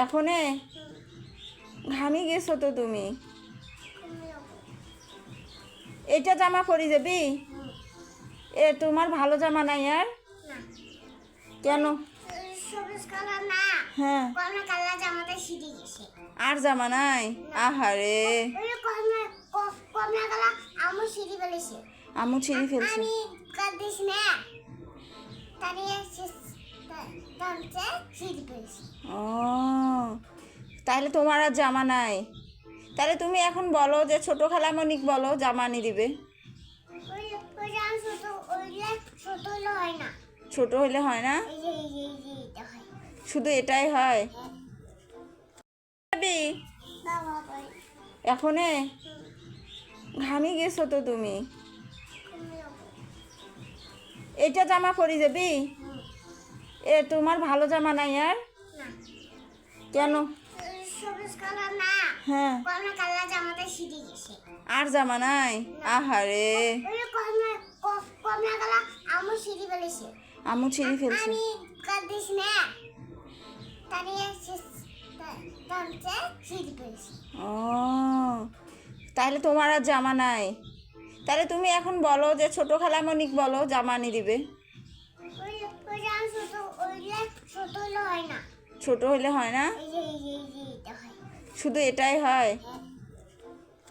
এখনে ঘামি গেছো তো তুমি। এটা জামা পরে যাবি? এ তোমার ভালো জামা নাই আর? কেন? সবুজ কালার না, হ্যাঁ, কমলা কালার জামাটা ছিঁড়ে গেছে। আর জামা নাই? আহারে, ওই কমলা কালার আমু ছিঁড়ে ফেলেছে। আমু ছিঁড়ে ফেলছে। আমি কাঁদিস না, তারিয়ে দামতে ছিঁড়ে ফেলেছে। ও, তাহলে তোমার আর জামা নাই? তাহলে তুমি এখন বলো যে ছোট খালামণিক বলো জামা আনি দিবে। ওই জামা ছোট হলে হয় না। ছোট হইলে হয় না? এটা হয়। শুধু এটাই হয়? যাবি? বাবা বল। এখনে ঘামি গেছো তো তুমি। এটা জামা পরে যাবি? এ তোমার ভালো জামা নাই আর? না, কেন? সবুজ কালার না, হ্যাঁ, কমলা কালার জামাটা ছিঁড়ে গেছে। আর জামা নাই? আহারে, ওই কমলা কালার আমু ছিঁড়ে ফেলেছে। আমু ছিঁড়ে ফেলছে। আমি কাঁদিস না, তারিয়ে দামতে ছিঁড়ে ফেলেছে। ও, তাহলে তোমার আর জামা নাই? তাহলে তুমি এখন বলো যে ছোট খালামণিক বলো জামা আনি দিবে। ওই জামা ছোট হলে হয় না। ছোট হইলে হয় না? এটা হয়। শুধু এটাই হয়?